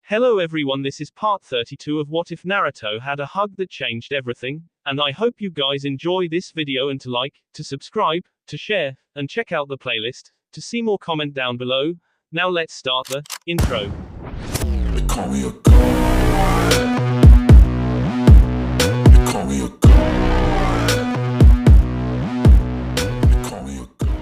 Hello everyone, this is part 32 of What If Naruto Had a Hug That Changed Everything, and I hope you guys enjoy this video and to like, to subscribe, to share, and check out the playlist, to see more comment down below. Now let's start the intro. They call me a god. They call me a god. They call me a god.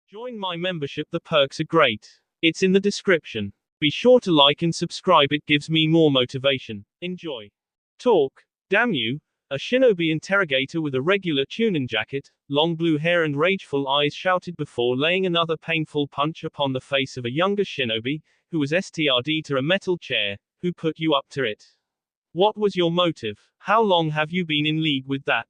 Join my membership, the perks are great. It's in the description. Be sure to like and subscribe, it gives me more motivation. Enjoy. Talk. Damn you. A shinobi interrogator with a regular tunin jacket, long blue hair and rageful eyes shouted before laying another painful punch upon the face of a younger shinobi, who was STRD to a metal chair. Who put you up to it? What was your motive? How long have you been in league with that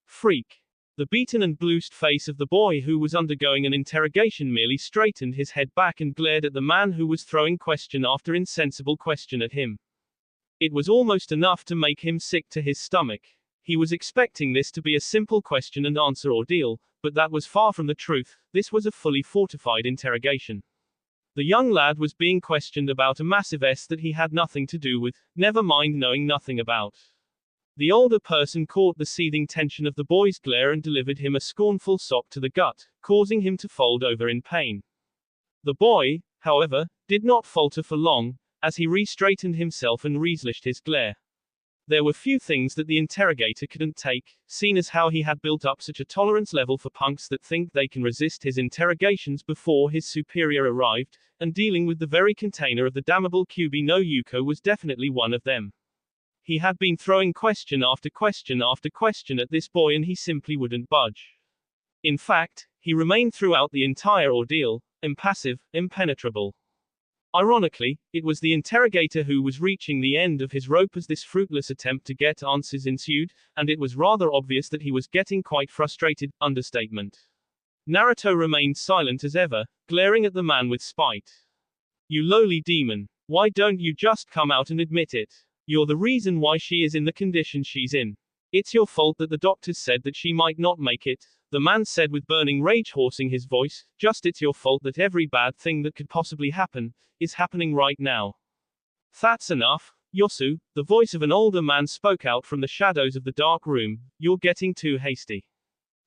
freak? The beaten and bruised face of the boy who was undergoing an interrogation merely straightened his head back and glared at the man who was throwing question after insensible question at him. It was almost enough to make him sick to his stomach. He was expecting this to be a simple question and answer ordeal, but that was far from the truth. This was a fully fortified interrogation. The young lad was being questioned about a massive S that he had nothing to do with, never mind knowing nothing about. The older person caught the seething tension of the boy's glare and delivered him a scornful sock to the gut, causing him to fold over in pain. The boy, however, did not falter for long, as he re-straightened himself and relished his glare. There were few things that the interrogator couldn't take, seeing as how he had built up such a tolerance level for punks that think they can resist his interrogations before his superior arrived, and dealing with the very container of the damnable QB no Yuko was definitely one of them. He had been throwing question after question after question at this boy and he simply wouldn't budge. In fact, he remained throughout the entire ordeal, impassive, impenetrable. Ironically, it was the interrogator who was reaching the end of his rope as this fruitless attempt to get answers ensued, and it was rather obvious that he was getting quite frustrated. Understatement. Naruto remained silent as ever, glaring at the man with spite. You lowly demon. Why don't you just come out and admit it? You're the reason why she is in the condition she's in. It's your fault that the doctors said that she might not make it, the man said with burning rage hoarsing his voice. Just it's your fault that every bad thing that could possibly happen, is happening right now. That's enough, Yosu, the voice of an older man spoke out from the shadows of the dark room. You're getting too hasty.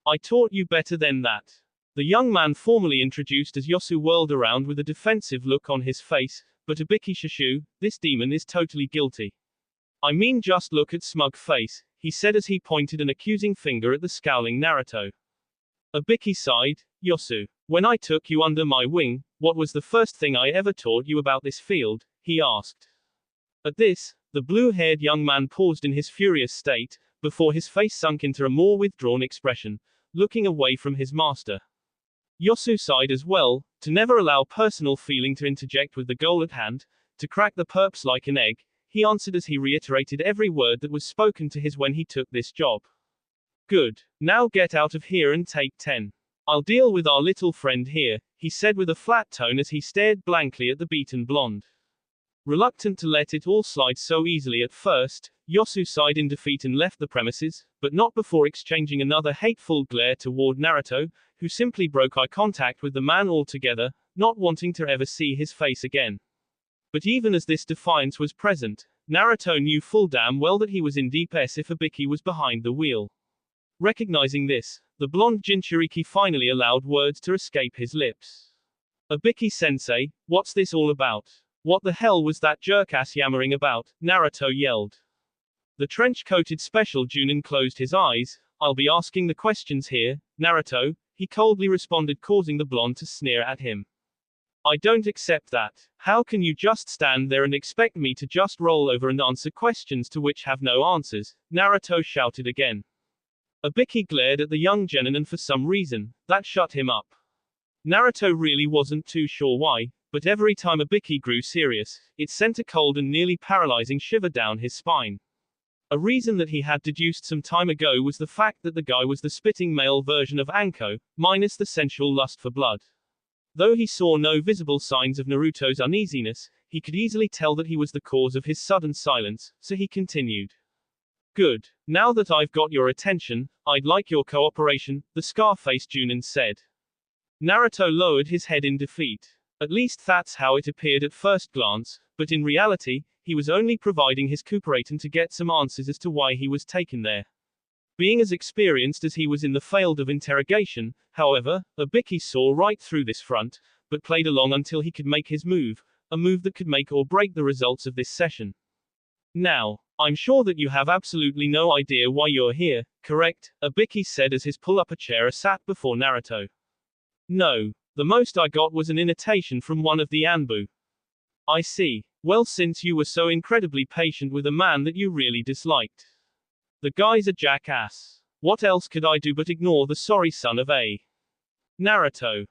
I taught you better than that. The young man formally introduced as Yosu whirled around with a defensive look on his face, but Ibiki Shushu, this demon is totally guilty. I mean, just look at smug face, he said as he pointed an accusing finger at the scowling Naruto. Ibiki sighed. Yosu, when I took you under my wing, what was the first thing I ever taught you about this field? He asked. At this, the blue-haired young man paused in his furious state, before his face sunk into a more withdrawn expression, looking away from his master. Yosu sighed as well, to never allow personal feeling to interject with the goal at hand, to crack the perps like an egg. He answered as he reiterated every word that was spoken to his when he took this job. Good. Now get out of here and take 10. I'll deal with our little friend here, he said with a flat tone as he stared blankly at the beaten blonde. Reluctant to let it all slide so easily at first, Yosu sighed in defeat and left the premises, but not before exchanging another hateful glare toward Naruto, who simply broke eye contact with the man altogether, not wanting to ever see his face again. But even as this defiance was present, Naruto knew full damn well that he was in deep S if Ibiki was behind the wheel. Recognizing this, the blonde Jinchuriki finally allowed words to escape his lips. Ibiki-sensei, what's this all about? What the hell was that jerk-ass yammering about? Naruto yelled. The trench-coated special Junin closed his eyes. I'll be asking the questions here, Naruto, he coldly responded, causing the blonde to sneer at him. I don't accept that. How can you just stand there and expect me to just roll over and answer questions to which have no answers? Naruto shouted again. Ibiki glared at the young genin and for some reason, that shut him up. Naruto really wasn't too sure why, but every time Ibiki grew serious, it sent a cold and nearly paralyzing shiver down his spine. A reason that he had deduced some time ago was the fact that the guy was the spitting male version of Anko, minus the sensual lust for blood. Though he saw no visible signs of Naruto's uneasiness, he could easily tell that he was the cause of his sudden silence, so he continued. Good. Now that I've got your attention, I'd like your cooperation, the scar-faced Junin said. Naruto lowered his head in defeat. At least that's how it appeared at first glance, but in reality, he was only providing his Recuperator to get some answers as to why he was taken there. Being as experienced as he was in the field of interrogation, however, Ibiki saw right through this front, but played along until he could make his move, a move that could make or break the results of this session. Now, I'm sure that you have absolutely no idea why you're here, correct? Ibiki said as his pull-up chair sat before Naruto. No. The most I got was an invitation from one of the Anbu. I see. Well, since you were so incredibly patient with a man that you really disliked. The guy's a jackass. What else could I do but ignore the sorry son of a Naruto?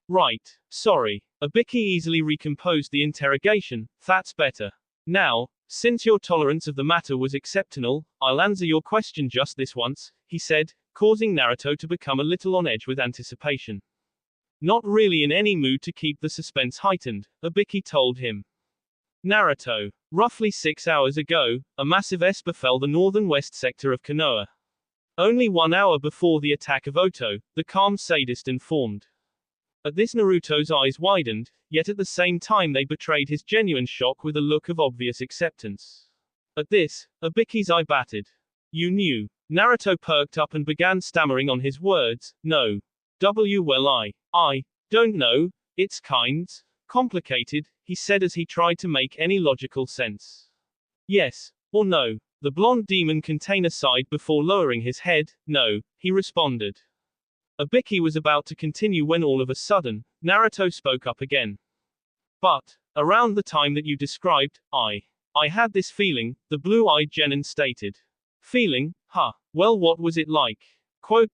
Right. Sorry. Ibiki easily recomposed the interrogation. That's better. Now, since your tolerance of the matter was exceptional, I'll answer your question just this once, he said, causing Naruto to become a little on edge with anticipation. Not really in any mood to keep the suspense heightened, Ibiki told him. Naruto. Roughly 6 hours ago, a massive S befell the northern west sector of Konoha. Only 1 hour before the attack of Oto, the calm sadist informed. At this Naruto's eyes widened, yet at the same time they betrayed his genuine shock with a look of obvious acceptance. At this, Ibiki's eye batted. You knew. Naruto perked up and began stammering on his words. No. Well, I don't know, it's kinds complicated, he said as he tried to make any logical sense. Yes, or no. The blonde demon container sighed before lowering his head. No, he responded. Ibiki was about to continue when all of a sudden, Naruto spoke up again. But, around the time that you described, I had this feeling, the blue-eyed genin stated. Feeling? Huh. Well, what was it like? Quote.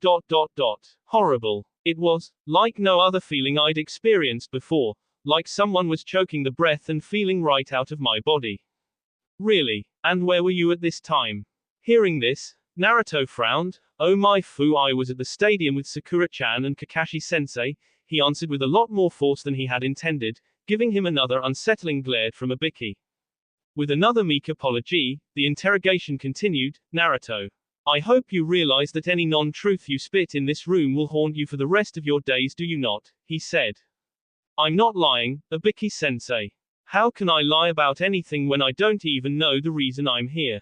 Horrible. It was, like no other feeling I'd experienced before, like someone was choking the breath and feeling right out of my body. Really? And where were you at this time? Hearing this, Naruto frowned. Oh my fu, I was at the stadium with Sakura-chan and Kakashi-sensei, he answered with a lot more force than he had intended, giving him another unsettling glare from Ibiki. With another meek apology, the interrogation continued. Naruto. I hope you realize that any non-truth you spit in this room will haunt you for the rest of your days, do you not? He said. I'm not lying, Ibiki-sensei. How can I lie about anything when I don't even know the reason I'm here?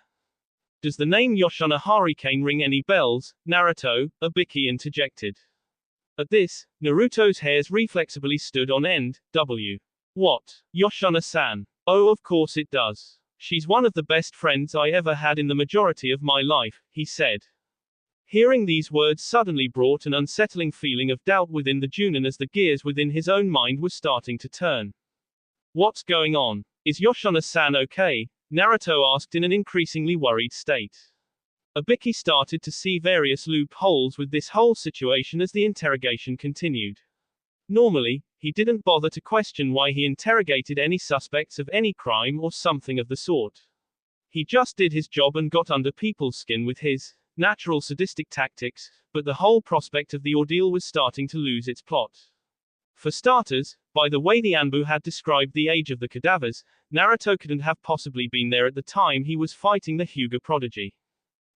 Does the name Yoshana Hurricane ring any bells, Naruto? Ibiki interjected. At this, Naruto's hairs reflexibly stood on end. What? Yoshana-san. Oh, of course it does. She's one of the best friends I ever had in the majority of my life, he said. Hearing these words suddenly brought an unsettling feeling of doubt within the Junin as the gears within his own mind were starting to turn. What's going on? Is Yoshana-san okay? Naruto asked in an increasingly worried state. Ibiki started to see various loopholes with this whole situation as the interrogation continued. Normally, he didn't bother to question why he interrogated any suspects of any crime or something of the sort. He just did his job and got under people's skin with his natural sadistic tactics, but the whole prospect of the ordeal was starting to lose its plot. For starters, by the way the Anbu had described the age of the cadavers, Naruto couldn't have possibly been there at the time he was fighting the Hyuga prodigy.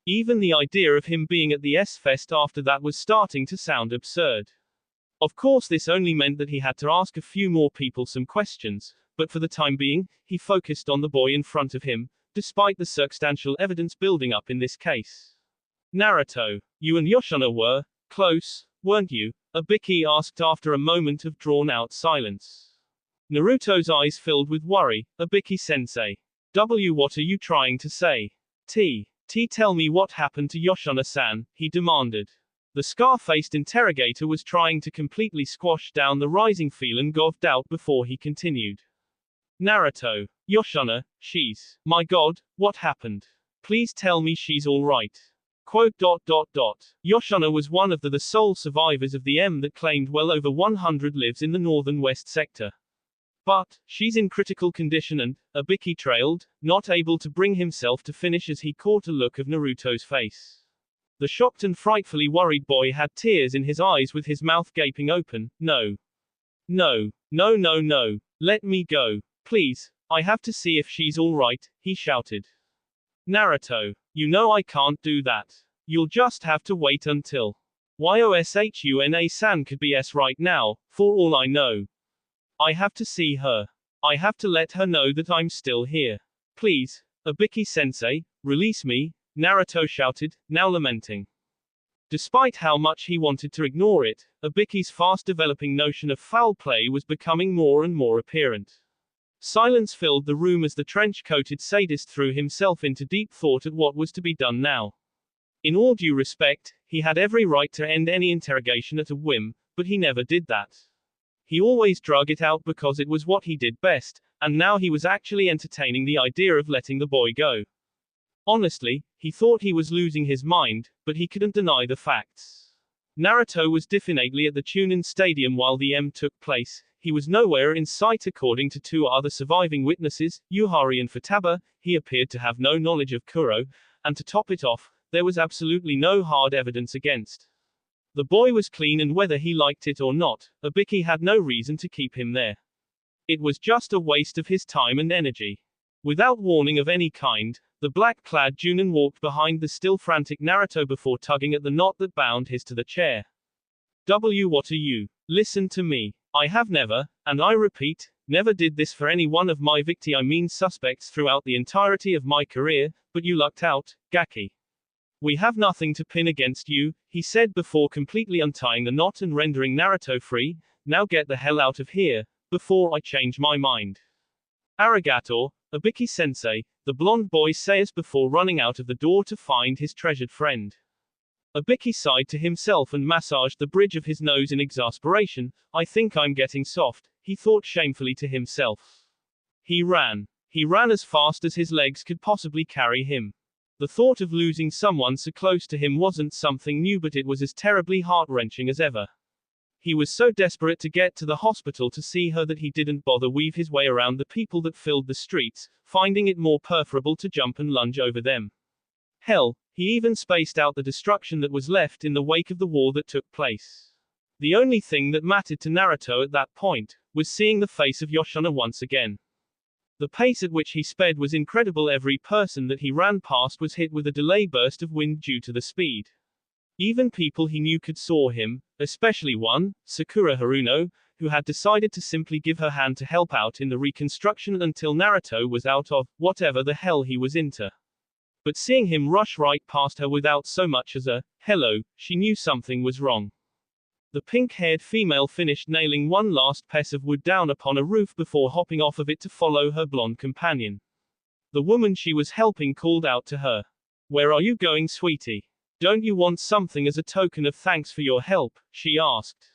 Even the idea of him being at the S-Fest after that was starting to sound absurd. Of course, this only meant that he had to ask a few more people some questions, but for the time being, he focused on the boy in front of him, despite the circumstantial evidence building up in this case. Naruto, you and Yoshana were close, weren't you? Ibiki asked after a moment of drawn-out silence. Naruto's eyes filled with worry. Ibiki-sensei. What are you trying to say? Tell me what happened to Yoshana-san, he demanded. The scar-faced interrogator was trying to completely squash down the rising feeling of doubt before he continued. Naruto. Yoshana, she's. My god, what happened? Please tell me she's alright. Quote. Yoshana was one of the sole survivors of the M that claimed well over 100 lives in the northern west sector. But, she's in critical condition and, Ibiki trailed, not able to bring himself to finish as he caught a look of Naruto's face. The shocked and frightfully worried boy had tears in his eyes with his mouth gaping open. No. Let me go. Please, I have to see if she's alright, he shouted. Naruto, you know I can't do that. You'll just have to wait until Yoshuna-san could be S right now, for all I know. I have to see her. I have to let her know that I'm still here. Please, Ibiki-sensei, release me, Naruto shouted, now lamenting. Despite how much he wanted to ignore it, Ibiki's fast-developing notion of foul play was becoming more and more apparent. Silence filled the room as the trench-coated sadist threw himself into deep thought at what was to be done now. In all due respect, he had every right to end any interrogation at a whim, but he never did that. He always drug it out because it was what he did best, and now he was actually entertaining the idea of letting the boy go. Honestly, he thought he was losing his mind, but he couldn't deny the facts. Naruto was definitely at the Chunin Stadium while the M took place. He was nowhere in sight according to two other surviving witnesses, Yuhari and Futaba. He appeared to have no knowledge of Kuro, and to top it off, there was absolutely no hard evidence against. The boy was clean, and whether he liked it or not, Ibiki had no reason to keep him there. It was just a waste of his time and energy. Without warning of any kind, the black-clad Junin walked behind the still frantic Naruto before tugging at the knot that bound his to the chair. What are you? Listen to me. I have never, and I repeat, never did this for any one of my suspects throughout the entirety of my career, but you lucked out, Gaki. We have nothing to pin against you, he said before completely untying the knot and rendering Naruto free. Now get the hell out of here, before I change my mind. Arigato, Ibiki-sensei, the blonde boy says before running out of the door to find his treasured friend. Ibiki sighed to himself and massaged the bridge of his nose in exasperation. I think I'm getting soft, he thought shamefully to himself. He ran. He ran as fast as his legs could possibly carry him. The thought of losing someone so close to him wasn't something new, but it was as terribly heart-wrenching as ever. He was so desperate to get to the hospital to see her that he didn't bother weave his way around the people that filled the streets, finding it more preferable to jump and lunge over them. Hell, he even spaced out the destruction that was left in the wake of the war that took place. The only thing that mattered to Naruto at that point was seeing the face of Yoshino once again. The pace at which he sped was incredible. Every person that he ran past was hit with a delay burst of wind due to the speed. Even people he knew could saw him, especially one, Sakura Haruno, who had decided to simply give her hand to help out in the reconstruction until Naruto was out of whatever the hell he was into. But seeing him rush right past her without so much as a hello, she knew something was wrong. The pink-haired female finished nailing one last piece of wood down upon a roof before hopping off of it to follow her blonde companion. The woman she was helping called out to her. Where are you going, sweetie? Don't you want something as a token of thanks for your help? She asked.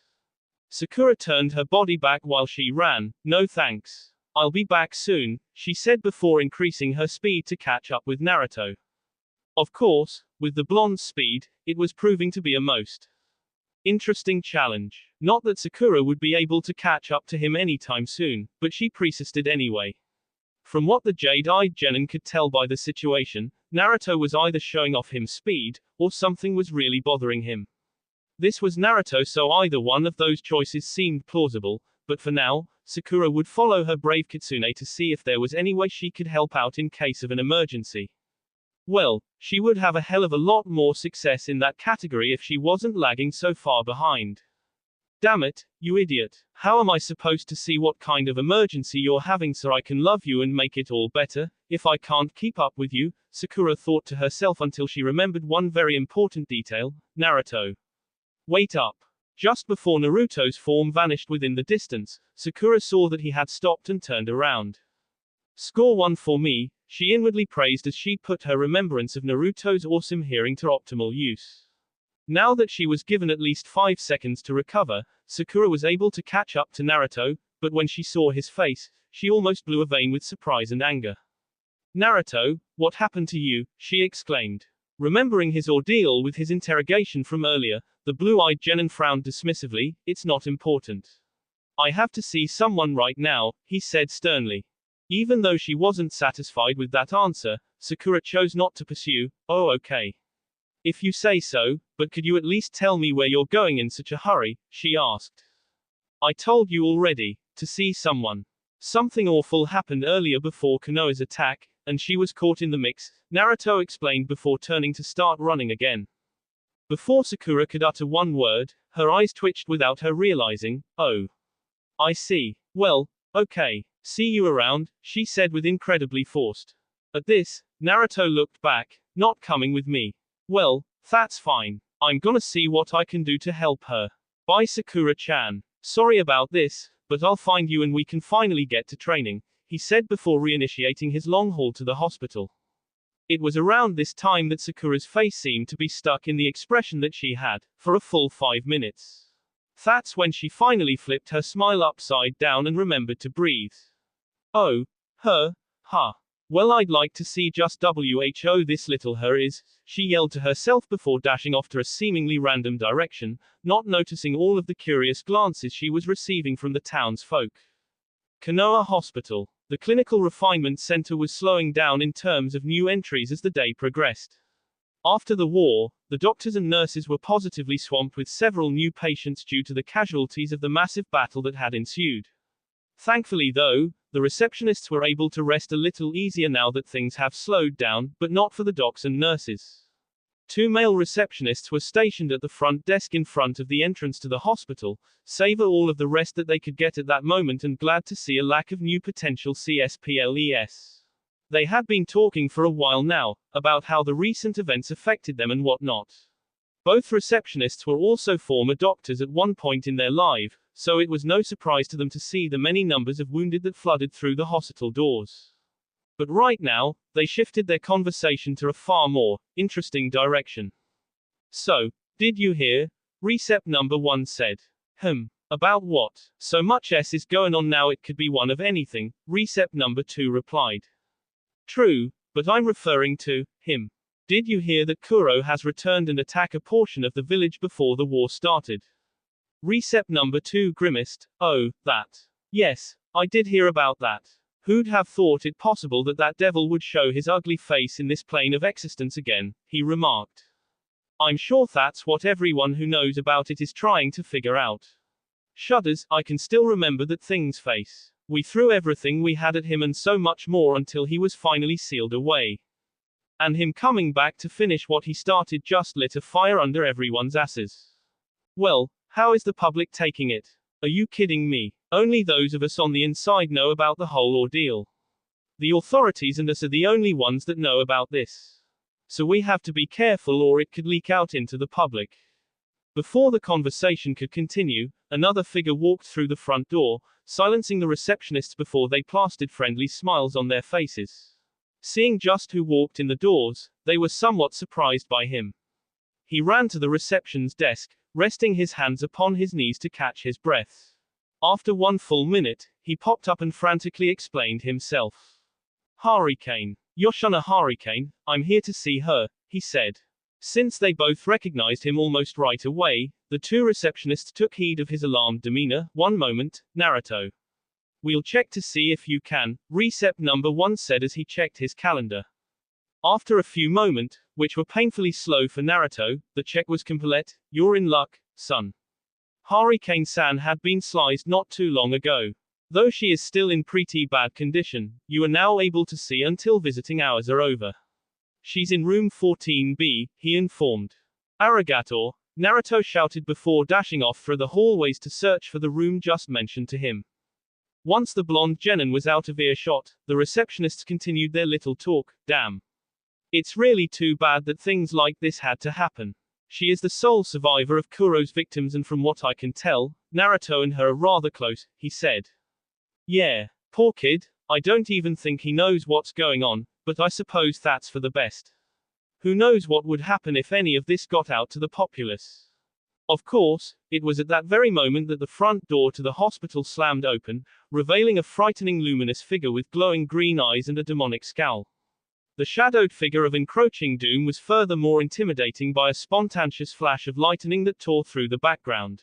Sakura turned her body back while she ran. No thanks. I'll be back soon, she said before increasing her speed to catch up with Naruto. Of course, with the blonde's speed, it was proving to be a most interesting challenge. Not that Sakura would be able to catch up to him anytime soon, but she persisted anyway. From what the jade-eyed genin could tell by the situation, Naruto was either showing off him speed, or something was really bothering him. This was Naruto, so either one of those choices seemed plausible, but for now, Sakura would follow her brave Kitsune to see if there was any way she could help out in case of an emergency. Well, she would have a hell of a lot more success in that category if she wasn't lagging so far behind. Damn it, you idiot. How am I supposed to see what kind of emergency you're having so I can love you and make it all better, if I can't keep up with you? Sakura thought to herself until she remembered one very important detail. Naruto. Wait up. Just before Naruto's form vanished within the distance, Sakura saw that he had stopped and turned around. Score 1 for me, she inwardly praised as she put her remembrance of Naruto's awesome hearing to optimal use. Now that she was given at least 5 seconds to recover, Sakura was able to catch up to Naruto, but when she saw his face, she almost blew a vein with surprise and anger. Naruto, what happened to you? She exclaimed. Remembering his ordeal with his interrogation from earlier, the blue-eyed genin frowned dismissively. It's not important. I have to see someone right now, he said sternly. Even though she wasn't satisfied with that answer, Sakura chose not to pursue. Oh, okay. If you say so, but could you at least tell me where you're going in such a hurry? She asked. I told you already, to see someone. Something awful happened earlier before Konoha's attack, and she was caught in the mix, Naruto explained before turning to start running again. Before Sakura could utter one word, her eyes twitched without her realizing. Oh. I see. Well, okay. See you around, she said with incredibly forced. At this, Naruto looked back, not coming with me. Well, that's fine. I'm gonna see what I can do to help her. Bye Sakura-chan. Sorry about this, but I'll find you and we can finally get to training, he said before reinitiating his long haul to the hospital. It was around this time that Sakura's face seemed to be stuck in the expression that she had, for a full 5 minutes. That's when she finally flipped her smile upside down and remembered to breathe. Oh, her, huh. Well, I'd like to see just who this little her is, she yelled to herself before dashing off to a seemingly random direction, not noticing all of the curious glances she was receiving from the townsfolk. Konoha Hospital. The clinical refinement center was slowing down in terms of new entries as the day progressed. After the war, the doctors and nurses were positively swamped with several new patients due to the casualties of the massive battle that had ensued. Thankfully though, the receptionists were able to rest a little easier now that things have slowed down, but not for the docs and nurses. 2 male receptionists were stationed at the front desk in front of the entrance to the hospital, savor all of the rest that they could get at that moment and glad to see a lack of new potential CSPLES. They had been talking for a while now, about how the recent events affected them and whatnot. Both receptionists were also former doctors at one point in their life, so it was no surprise to them to see the many numbers of wounded that flooded through the hospital doors. But right now, they shifted their conversation to a far more interesting direction. So, did you hear? Recep number 1 said. About what? So much S is going on now it could be one of anything, Recep number 2 replied. True, but I'm referring to him. Did you hear that Kuro has returned and attacked a portion of the village before the war started? Recep number 2 grimaced. Oh, that. Yes, I did hear about that. Who'd have thought it possible that that devil would show his ugly face in this plane of existence again, he remarked. I'm sure that's what everyone who knows about it is trying to figure out. Shudders, I can still remember that thing's face. We threw everything we had at him and so much more until he was finally sealed away. And him coming back to finish what he started just lit a fire under everyone's asses. Well, how is the public taking it? Are you kidding me? Only those of us on the inside know about the whole ordeal. The authorities and us are the only ones that know about this. So we have to be careful or it could leak out into the public. Before the conversation could continue, another figure walked through the front door, silencing the receptionists before they plastered friendly smiles on their faces. Seeing just who walked in the doors, they were somewhat surprised by him. He ran to the reception's desk, resting his hands upon his knees to catch his breath. After 1 full minute, he popped up and frantically explained himself. Hurricane. Yoshana Hurricane, I'm here to see her, he said. Since they both recognized him almost right away, the 2 receptionists took heed of his alarmed demeanor. One moment, Naruto. We'll check to see if you can, Recep number 1 said as he checked his calendar. After a few moments, which were painfully slow for Naruto, the check was complete. You're in luck, son. Hurricane-san had been sliced not too long ago. Though she is still in pretty bad condition, you are now able to see until visiting hours are over. She's in room 14B, he informed. Arigato, Naruto shouted before dashing off through the hallways to search for the room just mentioned to him. Once the blonde genin was out of earshot, the receptionists continued their little talk. Damn. It's really too bad that things like this had to happen. She is the sole survivor of Kuro's victims and from what I can tell, Naruto and her are rather close, he said. Yeah, poor kid, I don't even think he knows what's going on, but I suppose that's for the best. Who knows what would happen if any of this got out to the populace. Of course, it was at that very moment that the front door to the hospital slammed open, revealing a frightening luminous figure with glowing green eyes and a demonic scowl. The shadowed figure of encroaching doom was further more intimidating by a spontaneous flash of lightning that tore through the background.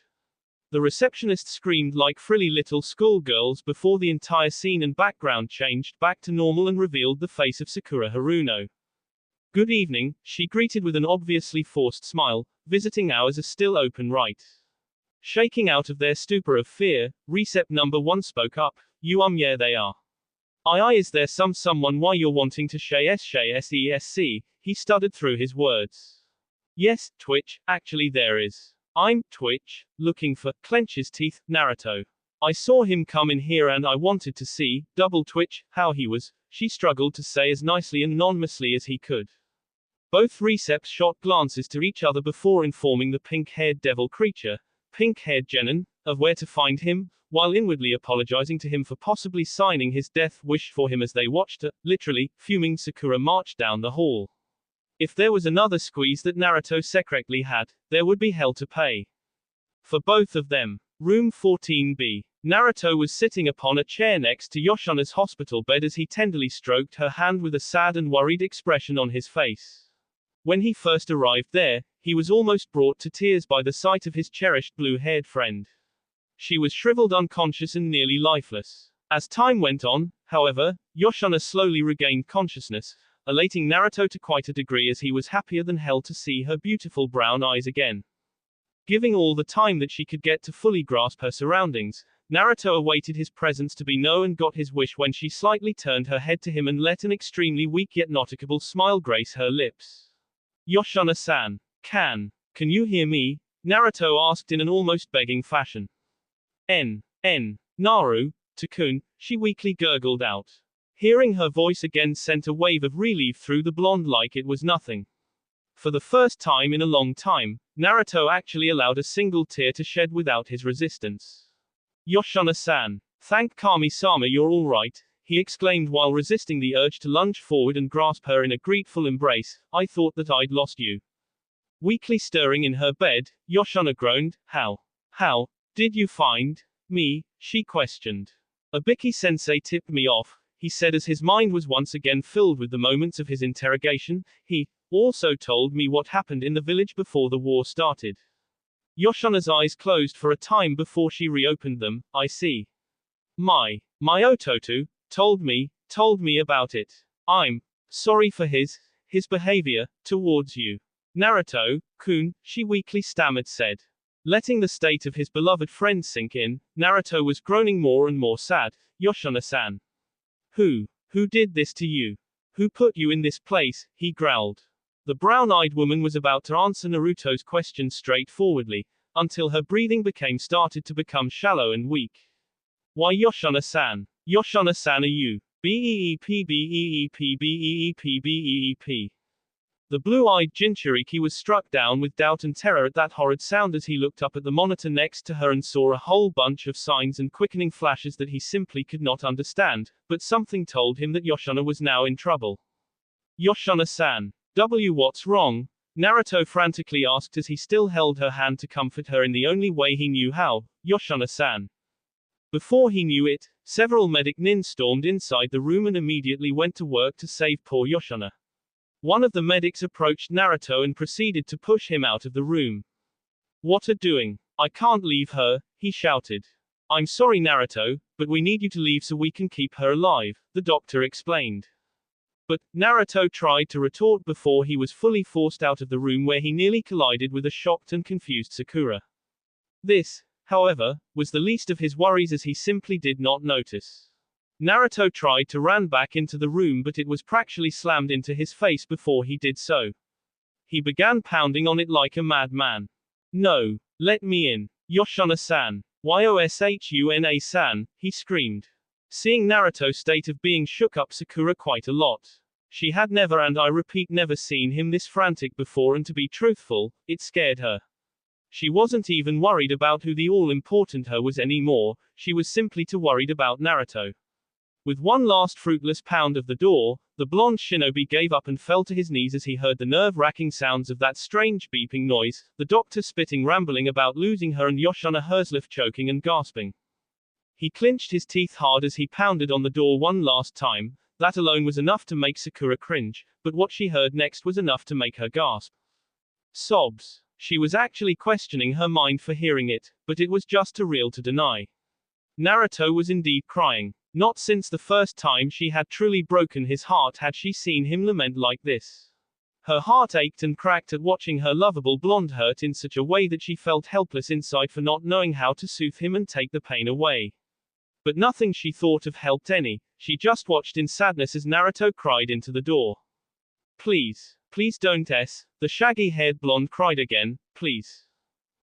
The receptionist screamed like frilly little schoolgirls before the entire scene and background changed back to normal and revealed the face of Sakura Haruno. Good evening, she greeted with an obviously forced smile. Visiting hours are still open, right? Shaking out of their stupor of fear, Recep number 1 spoke up. Yeah they are. Is there someone why you're wanting to sesc, he stuttered through his words. Yes, Twitch, actually there is. I'm, Twitch, looking for, clenches teeth, Naruto. I saw him come in here and I wanted to see, double twitch, how he was, she struggled to say as nicely and anonymously as he could. Both Receps shot glances to each other before informing the pink-haired devil creature, pink-haired Genin, of where to find him, while inwardly apologizing to him for possibly signing his death wish for him as they watched a, literally, fuming Sakura march down the hall. If there was another squeeze that Naruto secretly had, there would be hell to pay. For both of them. Room 14B. Naruto was sitting upon a chair next to Yoshana's hospital bed as he tenderly stroked her hand with a sad and worried expression on his face. When he first arrived there, he was almost brought to tears by the sight of his cherished blue-haired friend. She was shriveled, unconscious and nearly lifeless. As time went on, however, Yoshana slowly regained consciousness, elating Naruto to quite a degree as he was happier than hell to see her beautiful brown eyes again. Giving all the time that she could get to fully grasp her surroundings, Naruto awaited his presence to be known and got his wish when she slightly turned her head to him and let an extremely weak yet noticeable smile grace her lips. Yoshana-san. Can you hear me? Naruto asked in an almost begging fashion. Naru-to-kun, she weakly gurgled out. Hearing her voice again sent a wave of relief through the blonde like it was nothing. For the first time in a long time, Naruto actually allowed a single tear to shed without his resistance. Yoshana-san. Thank Kami-sama you're alright, he exclaimed while resisting the urge to lunge forward and grasp her in a grateful embrace. I thought that I'd lost you. Weakly stirring in her bed, Yoshana groaned. How did you find me? She questioned. Ibiki-sensei tipped me off, he said as his mind was once again filled with the moments of his interrogation. He also told me what happened in the village before the war started. Yoshana's eyes closed for a time before she reopened them. I see. My Ototo told me about it. I'm sorry for his behavior towards you. Naruto-kun, she weakly stammered said. Letting the state of his beloved friend sink in, Naruto was groaning more and more sad. Yoshana-san. Who did this to you? Who put you in this place? He growled. The brown-eyed woman was about to answer Naruto's question straightforwardly, until her breathing started to become shallow and weak. Why Yoshana-san? Yoshana-san are you? Beep. The blue-eyed Jinchuriki was struck down with doubt and terror at that horrid sound as he looked up at the monitor next to her and saw a whole bunch of signs and quickening flashes that he simply could not understand, but something told him that Yoshana was now in trouble. Yoshana-san. What's wrong? Naruto frantically asked as he still held her hand to comfort her in the only way he knew how. Yoshana-san. Before he knew it, several medic nin stormed inside the room and immediately went to work to save poor Yoshana. One of the medics approached Naruto and proceeded to push him out of the room. What are doing? I can't leave her, he shouted. I'm sorry Naruto, but we need you to leave so we can keep her alive, the doctor explained. But, Naruto tried to retort before he was fully forced out of the room where he nearly collided with a shocked and confused Sakura. This, however, was the least of his worries as he simply did not notice. Naruto tried to run back into the room but it was practically slammed into his face before he did so. He began pounding on it like a madman. No, let me in. Yoshana-san. Yoshuna-san, he screamed. Seeing Naruto's state of being shook up Sakura quite a lot. She had never and I repeat never seen him this frantic before and to be truthful, it scared her. She wasn't even worried about who the all-important her was anymore, she was simply too worried about Naruto. With one last fruitless pound of the door, the blonde shinobi gave up and fell to his knees as he heard the nerve-wracking sounds of that strange beeping noise, the doctor spitting rambling about losing her and Yoshana herself choking and gasping. He clenched his teeth hard as he pounded on the door one last time. That alone was enough to make Sakura cringe, but what she heard next was enough to make her gasp. Sobs. She was actually questioning her mind for hearing it, but it was just too real to deny. Naruto was indeed crying. Not since the first time she had truly broken his heart had she seen him lament like this. Her heart ached and cracked at watching her lovable blonde hurt in such a way that she felt helpless inside for not knowing how to soothe him and take the pain away. But nothing she thought of helped any, she just watched in sadness as Naruto cried into the door. Please don't the shaggy-haired blonde cried again, please.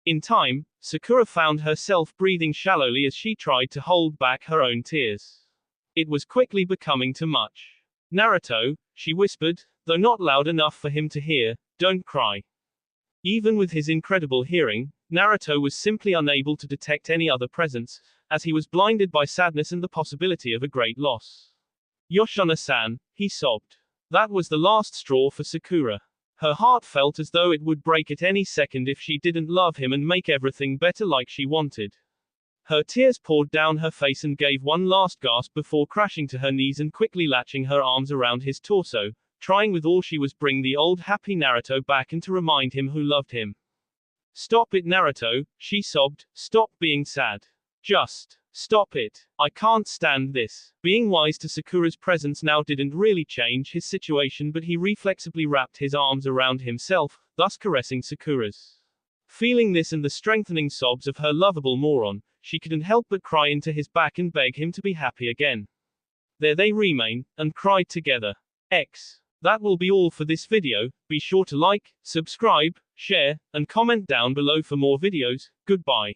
In time, Sakura found herself breathing shallowly as she tried to hold back her own tears. It was quickly becoming too much. Naruto, she whispered, though not loud enough for him to hear, don't cry. Even with his incredible hearing, Naruto was simply unable to detect any other presence, as he was blinded by sadness and the possibility of a great loss. Yoshina-san, he sobbed. That was the last straw for Sakura. Her heart felt as though it would break at any second if she didn't love him and make everything better like she wanted. Her tears poured down her face and gave one last gasp before crashing to her knees and quickly latching her arms around his torso, trying with all she was bring the old happy Naruto back and to remind him who loved him. Stop it, Naruto, she sobbed, stop being sad. Just stop it. I can't stand this. Being wise to Sakura's presence now didn't really change his situation, but he reflexively wrapped his arms around himself, thus caressing Sakura's. Feeling this and the strengthening sobs of her lovable moron, she couldn't help but cry into his back and beg him to be happy again. There they remain, and cried together. That will be all for this video. Be sure to like, subscribe, share, and comment down below for more videos. Goodbye.